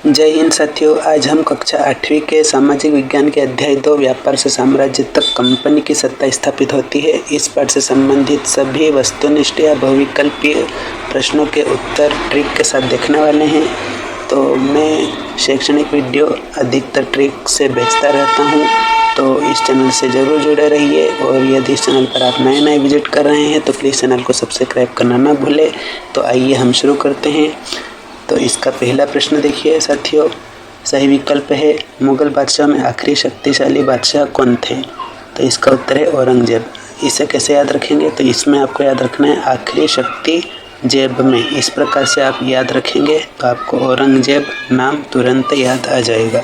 जय हिंद साथियों। आज हम कक्षा 8वीं के सामाजिक विज्ञान के अध्याय 2 व्यापार से साम्राज्य तक कंपनी की सत्ता स्थापित होती है इस पाठ से संबंधित सभी वस्तुनिष्ठ या बहुविकल्पीय प्रश्नों के उत्तर ट्रिक के साथ देखने वाले हैं। तो मैं शैक्षणिक वीडियो अधिकतर ट्रिक से भेजता रहता हूं, तो इस चैनल से ज़रूर जुड़े रहिए। और यदि इस चैनल पर आप नए विजिट कर रहे हैं तो प्लीज़ चैनल को सब्सक्राइब करना ना भूलें। तो आइए हम शुरू करते हैं। तो इसका पहला प्रश्न देखिए साथियों, सही विकल्प है मुगल बादशाह में आखिरी शक्तिशाली बादशाह कौन थे। तो इसका उत्तर है औरंगजेब। इसे कैसे याद रखेंगे, तो इसमें आपको याद रखना है आखिरी शक्तिजेब में। इस प्रकार से आप याद रखेंगे तो आपको औरंगजेब नाम तुरंत याद आ जाएगा।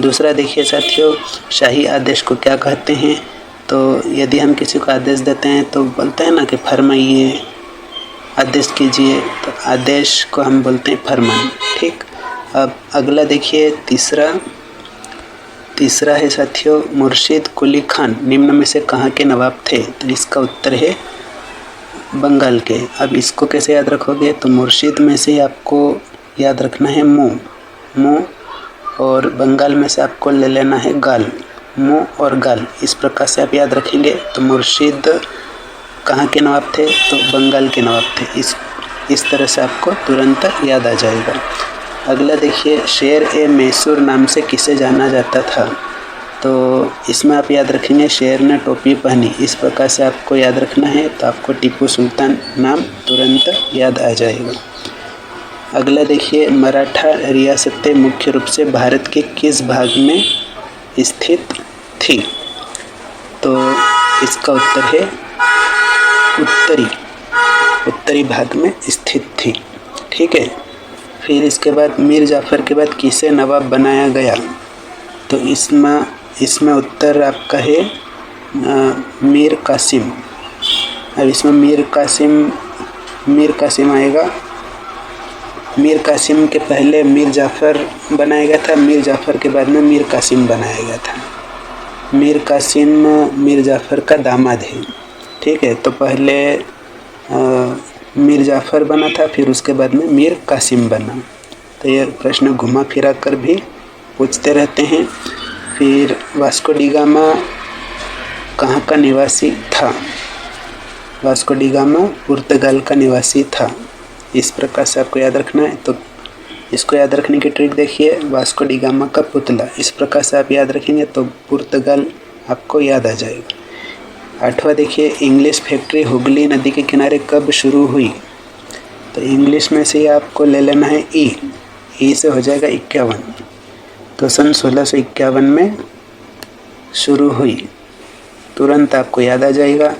दूसरा देखिए साथियों, शाही आदेश को क्या कहते हैं। तो यदि हम किसी को आदेश देते हैं तो बोलते हैं ना कि फरमाइए, आदेश कीजिए, तो आदेश को हम बोलते हैं फरमान। ठीक। अब अगला देखिए, तीसरा है साथियों, मुर्शिद कुली खान निम्न में से कहाँ के नवाब थे। तो इसका उत्तर है बंगाल के। अब इसको कैसे याद रखोगे, तो मुर्शिद में से आपको याद रखना है मुँह, और बंगाल में से आपको ले लेना है गाल, मुँह और गाल। इस प्रकार से आप याद रखेंगे तो मुर्शिद कहाँ के नवाब थे, तो बंगाल के नवाब थे। इस तरह से आपको तुरंत याद आ जाएगा। अगला देखिए, शेर ए मैसूर नाम से किसे जाना जाता था। तो इसमें आप याद रखेंगे शेर ने टोपी पहनी। इस प्रकार से आपको याद रखना है तो आपको टीपू सुल्तान नाम तुरंत याद आ जाएगा। अगला देखिए, मराठा रियासतें मुख्य रूप से भारत के किस भाग में स्थित थी। तो इसका उत्तर है उत्तरी भाग में स्थित थी। ठीक है। फिर इसके बाद मीर जाफ़र के बाद किसे नवाब बनाया गया। तो इसमें उत्तर आपका है मीर कासिम। अब इसमें मीर कासिम आएगा। मीर कासिम के पहले मीर जाफ़र बनाया गया था, मीर जाफ़र के बाद में मीर कासिम बनाया गया था। मीर कासिम मीर जाफ़र का दामाद है। ठीक है। तो पहले मीर जाफ़र बना था, फिर उसके बाद में मीर कासिम बना। तो ये प्रश्न घुमा फिरा कर भी पूछते रहते हैं। फिर वास्को डी गामा कहाँ का निवासी था। वास्को डी गामा पुर्तगाल का निवासी था। इस प्रकार से आपको याद रखना है। तो इसको याद रखने की ट्रिक देखिए, वास्को डी गामा का पुतला। इस प्रकार से आप याद रखेंगे तो पुर्तगाल आपको याद आ जाएगा। 8वां देखिए, इंग्लिश फैक्ट्री हुगली नदी के किनारे कब शुरू हुई। तो इंग्लिश में से आपको ले लेना है ई से हो जाएगा 51। तो सन 1651 में शुरू हुई, तुरंत आपको याद आ जाएगा।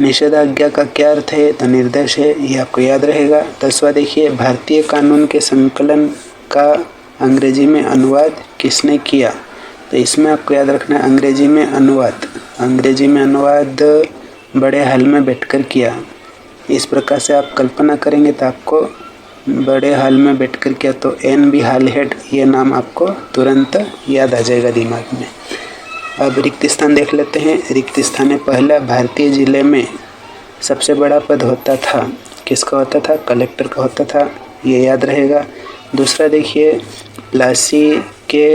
निषेधाज्ञा का क्या अर्थ है, तो निर्देश है, ये आपको याद रहेगा। 10वां देखिए, भारतीय कानून के संकलन का अंग्रेजी में अनुवाद किसने किया। तो इसमें आपको याद रखना है अंग्रेजी में अनुवाद बड़े हॉल में बैठकर किया। इस प्रकार से आप कल्पना करेंगे तो आपको बड़े हॉल में बैठकर किया, तो एन बी हॉलहेड ये नाम आपको तुरंत याद आ जाएगा दिमाग में। अब रिक्त स्थान देख लेते हैं। रिक्त स्थान में पहला भारतीय जिले में सबसे बड़ा पद होता था, किसका होता था, कलेक्टर का होता था, ये याद रहेगा। दूसरा देखिए, प्लासी के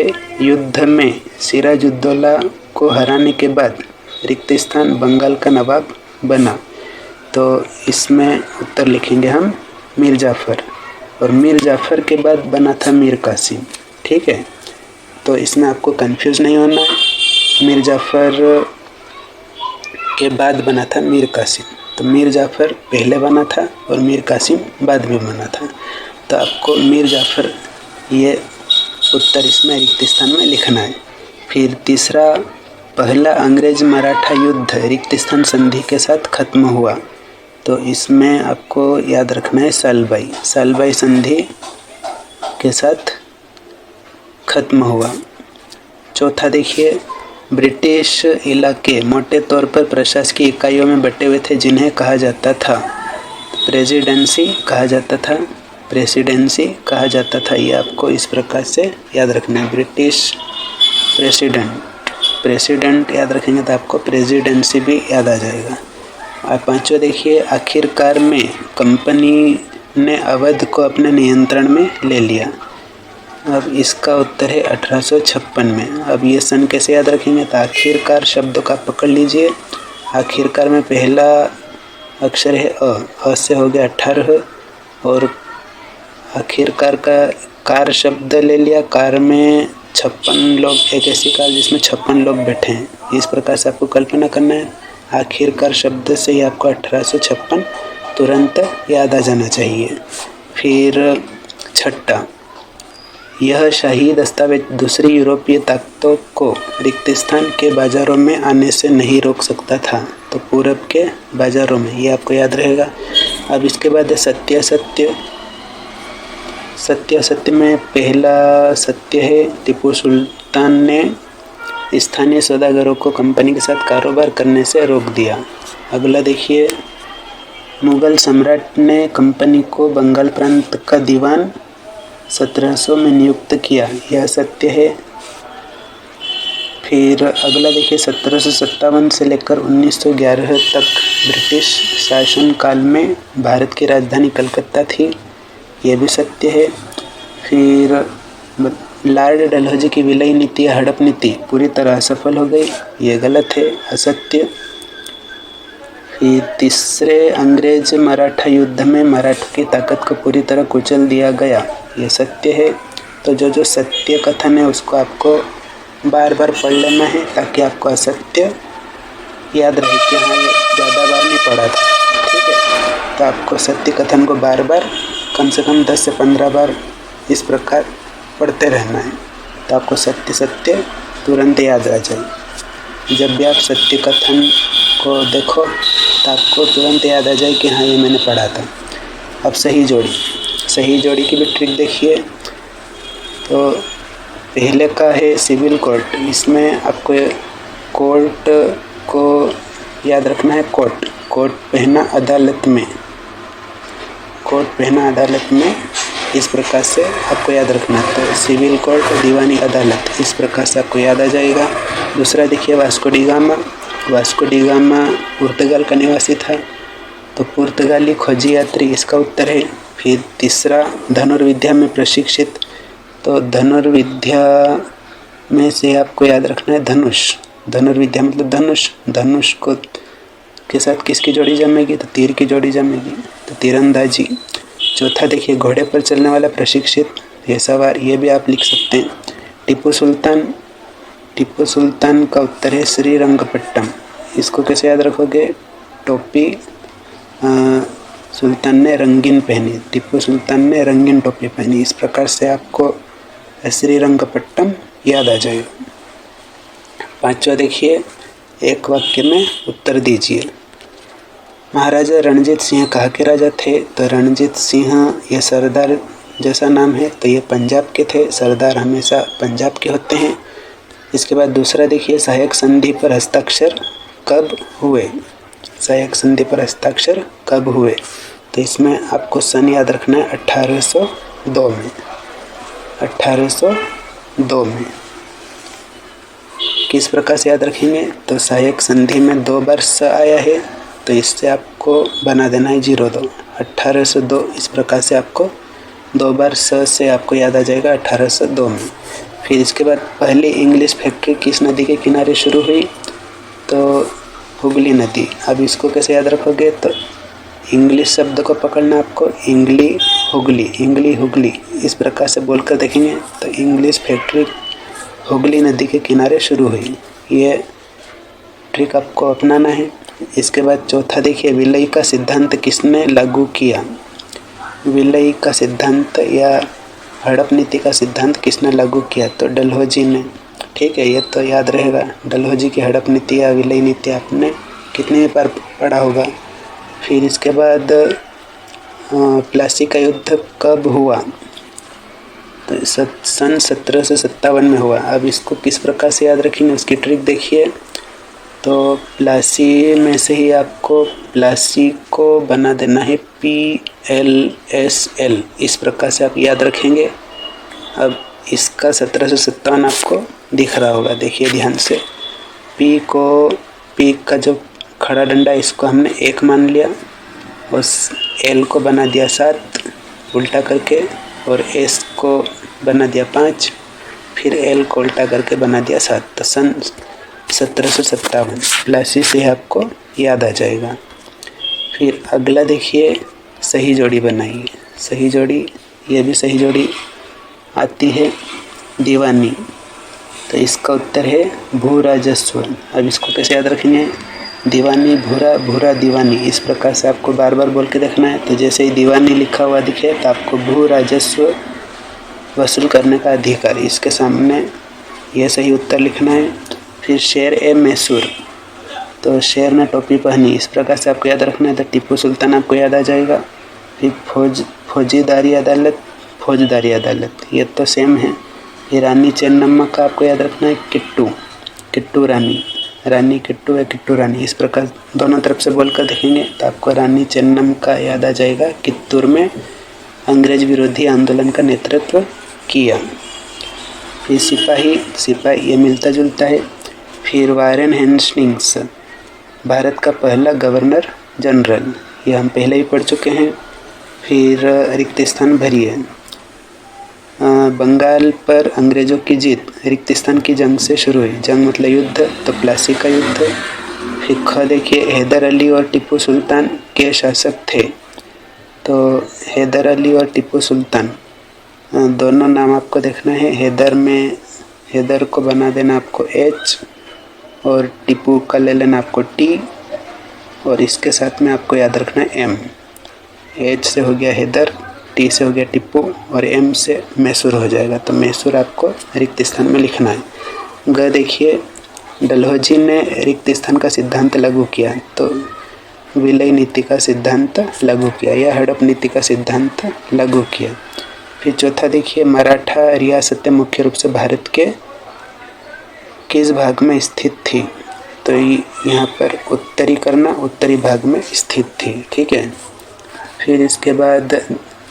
युद्ध में सिराजुद्दौला को हराने के बाद रिक्त स्थान बंगाल का नवाब बना। तो इसमें उत्तर लिखेंगे हम मीर जाफ़र, और मीर जाफ़र के बाद बना था मीर कासिम। ठीक है। तो इसमें आपको कंफ्यूज नहीं होना है। मीर जाफ़र के बाद बना था मीर कासिम। तो मीर जाफ़र पहले बना था और मीर कासिम बाद में बना था। तो आपको मीर जाफ़र ये उत्तर इसमें रिक्त स्थान में लिखना है। फिर तीसरा, पहला अंग्रेज मराठा युद्ध रिक्त स्थान संधि के साथ खत्म हुआ। तो इसमें आपको याद रखना है सालबाई संधि के साथ खत्म हुआ। चौथा देखिए, ब्रिटिश इलाके मोटे तौर पर प्रशासकीय इकाइयों में बटे हुए थे जिन्हें कहा जाता था प्रेसिडेंसी कहा जाता था। ये आपको इस प्रकार से याद रखना है। ब्रिटिश प्रेसिडेंट याद रखेंगे तो आपको प्रेसिडेंसी भी याद आ जाएगा। और 5वां देखिए, आखिरकार में कंपनी ने अवध को अपने नियंत्रण में ले लिया। अब इसका उत्तर है 1856 में। अब ये सन कैसे याद रखेंगे? तो आखिरकार शब्द का पकड़ लीजिए। आखिरकार में पहला अक्षर है अ से हो गया 18, और आखिरकार का कार शब्द ले लिया। कार में 56 लोग, एक ऐसी कार जिसमें 56 लोग बैठे हैं, इस प्रकार से आपको कल्पना करना है। आखिरकार शब्द से ही आपको 1856 तुरंत याद आ जाना चाहिए। फिर छठा, यह शाही दस्तावेज दूसरी यूरोपीय ताकतों को रिक्तिस्तान के बाज़ारों में आने से नहीं रोक सकता था। तो पूरब के बाज़ारों में, ये आपको याद रहेगा। अब इसके बाद है सत्य में पहला सत्य है टीपू सुल्तान ने स्थानीय सौदागरों को कंपनी के साथ कारोबार करने से रोक दिया। अगला देखिए, मुगल सम्राट ने कंपनी को बंगाल प्रांत का दीवान 1700 में नियुक्त किया, यह सत्य है। फिर अगला देखिए, 1757 से लेकर 1911 तक ब्रिटिश शासन काल में भारत की राजधानी कलकत्ता थी, यह भी सत्य है। फिर लॉर्ड डलहौजी की विलय नीति या हड़प नीति पूरी तरह असफल हो गई, यह गलत है, असत्य। फिर तीसरे, अंग्रेज मराठा युद्ध में मराठों की ताकत को पूरी तरह कुचल दिया गया, यह सत्य है। तो जो सत्य कथन है उसको आपको बार बार पढ़ लेना है ताकि आपको असत्य याद रहे कि हाँ ये ज़्यादा बार नहीं पढ़ा था, ठीक है। तो आपको सत्य कथन को बार बार कम से कम 10 से 15 बार इस प्रकार पढ़ते रहना है, तो आपको सत्य तुरंत याद आ जाए। जब भी आप सत्य कथन को देखो तो आपको तुरंत याद आ जाए कि हाँ ये मैंने पढ़ा था। अब सही जोड़ी की भी ट्रिक देखिए। तो पहले का है सिविल कोर्ट, इसमें आपको कोर्ट को याद रखना है। कोर्ट पहना अदालत में, इस प्रकार से आपको याद रखना है। तो सिविल कोर्ट, दीवानी अदालत, इस प्रकार से आपको याद आ जाएगा। दूसरा देखिए, वास्को डी गामा पुर्तगाल का निवासी था, तो पुर्तगाली खोजी यात्री इसका उत्तर है। फिर तीसरा, धनुर्विद्या में प्रशिक्षित, तो धनुर्विद्या में से आपको याद रखना है धनुर्विद्या मतलब धनुष को के साथ किसकी जोड़ी जमेगी? तो तीर की जोड़ी जमेगी, तो तीरंदाजी। चौथा देखिए, घोड़े पर चलने वाला प्रशिक्षित ये सवार, ये भी आप लिख सकते हैं। टीपू सुल्तान का उत्तर है श्रीरंगपट्टम। इसको कैसे याद रखोगे? टोपी सुल्तान ने रंगीन पहनी, टीपू सुल्तान ने रंगीन टोपी पहनी, इस प्रकार से आपको श्रीरंगपट्टम याद आ जाएगा। पांचवा देखिए, एक वाक्य में उत्तर दीजिए। महाराजा रणजीत सिंह कहाँ के राजा थे? तो रणजीत सिंह ये सरदार जैसा नाम है, तो ये पंजाब के थे। सरदार हमेशा पंजाब के होते हैं। इसके बाद दूसरा देखिए, सहायक संधि पर हस्ताक्षर कब हुए? तो इसमें आपको सन याद रखना है 1802 में। किस प्रकार से याद रखेंगे? तो सहायक संधि में 2 बार स आया है, तो इससे आपको बना देना है 02, 1802। इस प्रकार से आपको 2 बार स से आपको याद आ जाएगा 1802 में। फिर इसके बाद पहली इंग्लिश फैक्ट्री किस नदी के किनारे शुरू हुई? तो हुगली नदी। अब इसको कैसे याद रखोगे? तो इंग्लिश शब्द को पकड़ना आपको, इंग्ली हुगली, इस प्रकार से बोलकर देखेंगे तो इंग्लिश फैक्ट्री हुगली नदी के किनारे शुरू हुई। ये ट्रिक आपको अपनाना है। इसके बाद चौथा देखिए, विलय का सिद्धांत किसने लागू किया? विलय का सिद्धांत या हड़प नीति का सिद्धांत किसने लागू किया? तो डलहौजी ने। ठीक है, ये तो याद रहेगा। डलहौजी की हड़प नीति या विलय नीति आपने कितनी बार पढ़ा होगा। फिर इसके बाद प्लासी का युद्ध कब हुआ? तो सन 1757 में हुआ। अब इसको किस प्रकार से याद रखेंगे उसकी ट्रिक देखिए। तो प्लासी में से ही आपको प्लासी को बना देना है PLSL, इस प्रकार से आप याद रखेंगे। अब इसका 1757 आपको दिख रहा होगा, देखिए ध्यान से। P का जो खड़ा डंडा इसको हमने 1 मान लिया, और L को बना दिया 7 उल्टा करके, और S को बना दिया 5, फिर एल को उल्टा करके बना दिया 7, तो सन 1757 प्लासी से आपको याद आ जाएगा। फिर अगला देखिए, सही जोड़ी बनाइए। सही जोड़ी, ये भी सही जोड़ी आती है, दीवानी, तो इसका उत्तर है भू राजस्व। अब इसको कैसे याद रखेंगे, दीवानी भूरा, भूरा दीवानी, इस प्रकार से आपको बार बार बोल के देखना है। तो जैसे ही दीवानी लिखा हुआ दिखे तो आपको भू राजस्व वसूल करने का अधिकार, इसके सामने यह सही उत्तर लिखना है। फिर शेर ए मैसूर, तो शेर ने टोपी पहनी, इस प्रकार से आपको याद रखना है, तो टीपू सुल्तान आपको याद आ जाएगा। फिर फौजदारी अदालत, फौजदारी अदालत, ये तो सेम है। फिर रानी चेन्नम्मा का आपको याद रखना है किट्टू, किट्टू रानी, रानी किट्टू या किट्टू रानी, इस प्रकार दोनों तरफ से बोलकर देखेंगे तो आपको रानी चेन्नम का याद आ जाएगा, कित्तूर में अंग्रेज विरोधी आंदोलन का नेतृत्व किया। फिर सिपाही, सिपाही ये मिलता जुलता है। फिर वारेन हेस्टिंग्स, भारत का पहला गवर्नर जनरल, ये हम पहले ही पढ़ चुके हैं। फिर रिक्त स्थान भरिए, बंगाल पर अंग्रेज़ों की जीत रिक्त स्थान की जंग से शुरू हुई, जंग मतलब युद्ध, तो प्लासी का युद्ध। फिर ख देखिए, हैदर अली और टीपू सुल्तान के शासक थे, तो हैदर अली और टीपू सुल्तान दोनों नाम आपको देखना है। हैदर में, हैदर को बना देना आपको H, और टीपू का ले लेना आपको T, और इसके साथ में आपको याद रखना है M। H से हो गया हैदर, T से हो गया टीपू, और M से मैसूर हो जाएगा, तो मैसूर आपको रिक्त स्थान में लिखना है। ग देखिए, डलहौजी ने रिक्त स्थान का सिद्धांत लागू किया, तो विलय नीति का सिद्धांत लागू किया या हड़प नीति का सिद्धांत लागू किया। फिर चौथा देखिए, मराठा रियासतें मुख्य रूप से भारत के किस भाग में स्थित थी, तो यहाँ पर उत्तरी करना, उत्तरी भाग में स्थित थी, ठीक है। फिर इसके बाद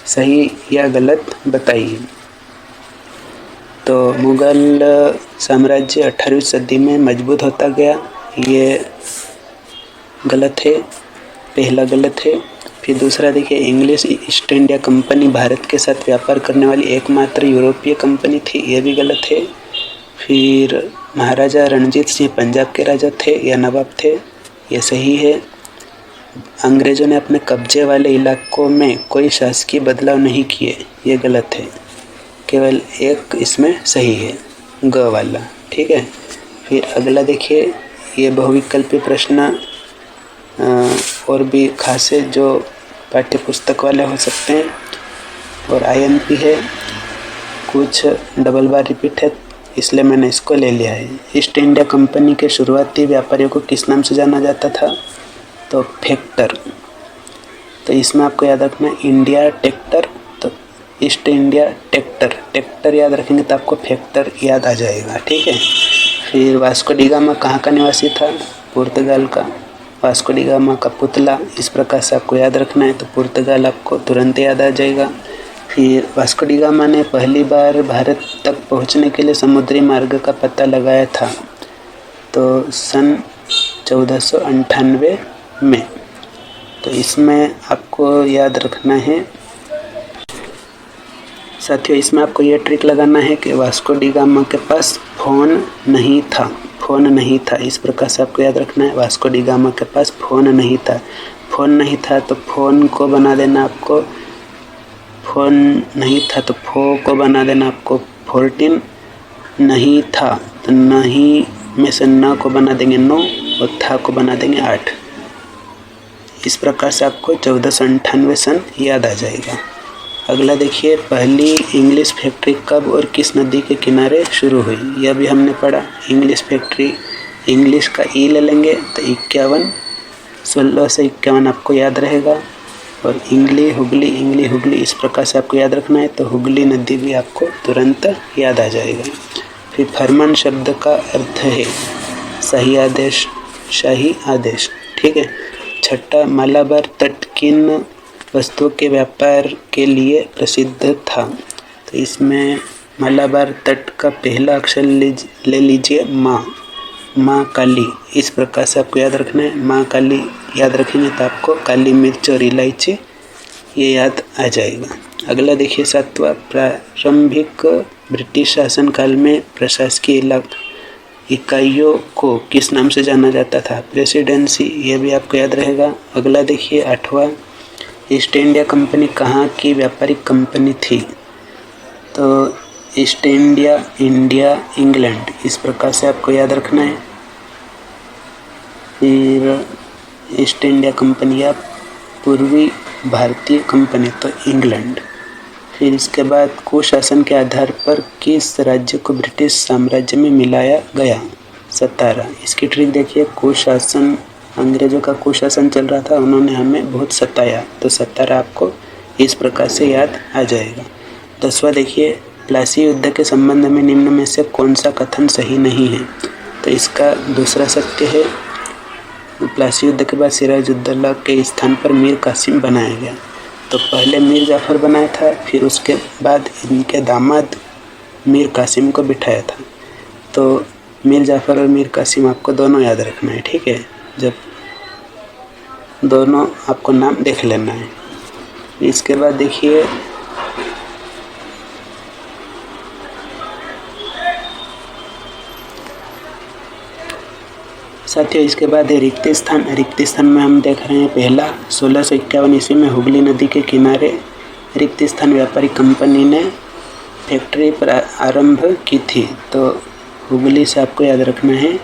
सही या गलत बताइए। तो मुग़ल साम्राज्य 18वीं सदी में मजबूत होता गया, ये गलत है, पहला गलत है। फिर दूसरा देखिए, English east India company Bharat के साथ व्यापार करने वाली एकमात्र यूरोपीय कंपनी थी, ये भी गलत है। फिर महाराजा रणजीत सिंह पंजाब के राजा थे या नवाब थे, ये सही है। अंग्रेज़ों ने अपने कब्जे वाले इलाकों में कोई शासकीय बदलाव नहीं किए, ये गलत है, केवल एक इसमें सही है, ग वाला, ठीक है। फिर अगला देखिए, ये बहुविकल्पीय प्रश्न और भी खासे जो पाठ्य पुस्तक वाले हो सकते हैं, और IMP है, कुछ डबल बार रिपीट है, इसलिए मैंने इसको ले लिया है। ईस्ट इंडिया कंपनी के शुरुआती व्यापारियों को किस नाम से जाना जाता था, तो फैक्टर, तो इसमें आपको याद रखना है इंडिया टेक्टर, तो ईस्ट इंडिया टेक्टर, टेक्टर याद रखेंगे तो आपको फैक्टर याद आ जाएगा, ठीक है। फिर वास्को डी गामा कहाँ का निवासी था, पुर्तगाल का, वास्को डी गामा का पुतला, इस प्रकार से आपको याद रखना है, तो पुर्तगाल आपको तुरंत याद आ जाएगा। फिर वास्को डी गामा ने पहली बार भारत तक पहुंचने के लिए समुद्री मार्ग का पता लगाया था, तो सन 1498 में। तो इसमें आपको याद रखना है साथियों, इसमें आपको ये ट्रिक लगाना है कि वास्को डी गामा के पास फ़ोन नहीं था, फ़ोन नहीं था, इस प्रकार से आपको याद रखना है, वास्को डी गामा के पास फ़ोन नहीं था। फ़ोन नहीं था तो फ़ोन को बना देना आपको, फ़ोन नहीं था तो फो को बना देना आपको 14, नहीं था तो नहीं में से न को बना देंगे 9, और था को बना देंगे 8। इस प्रकार से आपको 1498 सन याद आ जाएगा। अगला देखिए, पहली इंग्लिश फैक्ट्री कब और किस नदी के किनारे शुरू हुई, यह भी हमने पढ़ा। इंग्लिश फैक्ट्री, इंग्लिश का ई ले लेंगे तो 51, 16 से 51 आपको याद रहेगा, और इंग्ली हुगली इस प्रकार से आपको याद रखना है, तो हुगली नदी भी आपको तुरंत याद आ जाएगा। फिर फरमान शब्द का अर्थ है सही आदेश, शाही आदेश, ठीक है। छठा, मालाबार तट किन वस्तुओं के व्यापार के लिए प्रसिद्ध था, तो इसमें मालाबार तट का पहला अक्षर ले लीजिए माँ काली, इस प्रकार से आपको याद रखना है। माँ काली याद रखेंगे तो आपको काली मिर्च और इलायची ये याद आ जाएगा। अगला देखिए 7वां, प्रारंभिक ब्रिटिश शासनकाल में प्रशासकीय इकाइयों को किस नाम से जाना जाता था? प्रेसिडेंसी, ये भी आपको याद रहेगा। अगला देखिए 8वां, ईस्ट इंडिया कंपनी कहाँ की व्यापारिक कंपनी थी? तो ईस्ट इंडिया, इंडिया, इंग्लैंड, इस प्रकार से आपको याद रखना है। फिर ईस्ट इंडिया कंपनी या पूर्वी भारतीय कंपनी तो इंग्लैंड। फिर इसके बाद कुशासन के आधार पर किस राज्य को ब्रिटिश साम्राज्य में मिलाया गया? सतारा। इसकी ट्रिक देखिए, कुशासन, अंग्रेजों का कुशासन चल रहा था, उन्होंने हमें बहुत सताया, तो सतारा आपको इस प्रकार से याद आ जाएगा। 10वां देखिए, प्लासी युद्ध के संबंध में निम्न में से कौन सा कथन सही नहीं है? तो इसका दूसरा सत्य है, प्लासी युद्ध के बाद सिराजुद्दौला के स्थान पर मीर कासिम बनाया गया। तो पहले मीर जाफ़र बनाया था, फिर उसके बाद इनके दामाद मीर कासिम को बिठाया था। तो मीर जाफ़र और मीर कासिम आपको दोनों याद रखना है, ठीक है। जब दोनों आपको नाम देख लेना है। इसके बाद देखिए साथियों, इसके बाद है रिक्त स्थान। रिक्त स्थान में हम देख रहे हैं पहला, 1651 ईस्वी में हुगली नदी के किनारे रिक्त स्थान व्यापारी कंपनी ने फैक्ट्री आरंभ की थी। तो हुगली से आपको याद रखना है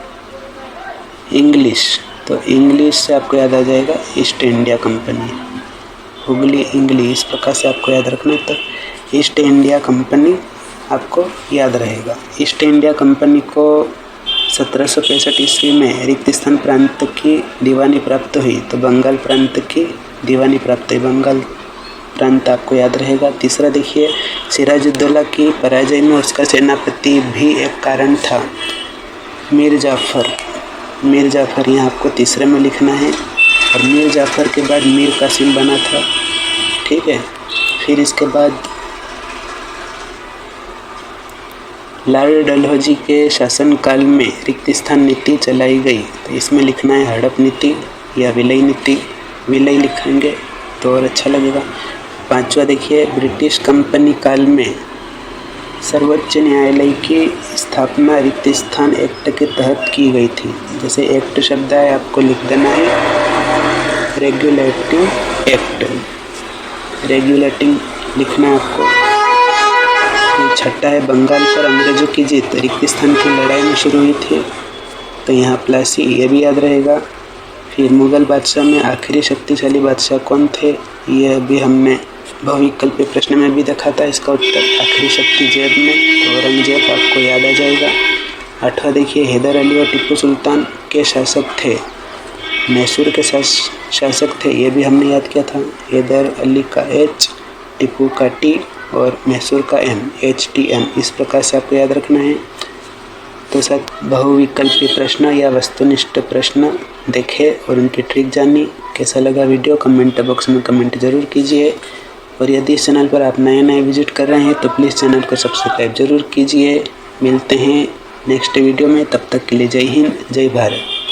इंग्लिश, तो इंग्लिश से आपको याद आ जाएगा east India company. Hooghly English, इस प्रकार से आपको याद रखना है। तो ईस्ट इंडिया कंपनी आपको याद रहेगा। ईस्ट इंडिया कंपनी को 1765 ईस्वी में रिक्त स्थान प्रांत की दीवानी प्राप्त हुई, तो बंगाल प्रांत की दीवानी प्राप्त हुई। बंगाल प्रांत आपको याद रहेगा। तीसरा देखिए, सिराजुद्दौला की पराजय में उसका सेनापति भी एक कारण था, मीर जाफ़र। मीर जाफ़र यहाँ आपको तीसरे में लिखना है, और मीर जाफ़र के बाद मीर कासिम बना था, ठीक है। फिर इसके बाद लॉर्ड डलहौजी के शासनकाल में रिक्त स्थान नीति चलाई गई, तो इसमें लिखना है हड़प नीति या विलय नीति। विलय लिखेंगे तो और अच्छा लगेगा। 5वां देखिए, ब्रिटिश कंपनी काल में सर्वोच्च न्यायालय की स्थापना रिक्त स्थान एक्ट के तहत की गई थी। जैसे एक्ट शब्द है आपको लिख देना है रेगुलेटिंग एक्ट, रेगुलेटिंग लिखना है आपको। 6वां है, बंगाल पर अंग्रेजों की जीत रिक्त स्थान की लड़ाई में शुरू हुई थी, तो यहाँ प्लासी, ये भी याद रहेगा। फिर मुग़ल बादशाह में आखिरी शक्तिशाली बादशाह कौन थे? यह भी हमने बहुविकल्पी प्रश्न में भी देखा था। इसका उत्तर आखिरी शक्ति जैद में, तो औरंगजेब आपको याद आ जाएगा। 8वां देखिए, हैदर अली और टीपू सुल्तान के शासक थे, मैसूर के शासक थे, ये भी हमने याद किया था। हैदर अली का H, टीपू का T और मैसूर का M, HTM, इस प्रकार से आपको याद रखना है। तो सब बहुविकल्पी प्रश्न या वस्तुनिष्ठ प्रश्न देखे और उनकी ट्रिक जानी। कैसा लगा वीडियो कमेंट बॉक्स में कमेंट ज़रूर कीजिए, और यदि इस चैनल पर आप नए विजिट कर रहे हैं तो प्लीज़ चैनल को सब्सक्राइब ज़रूर कीजिए। मिलते हैं नेक्स्ट वीडियो में, तब तक के लिए जय हिंद, जय भारत।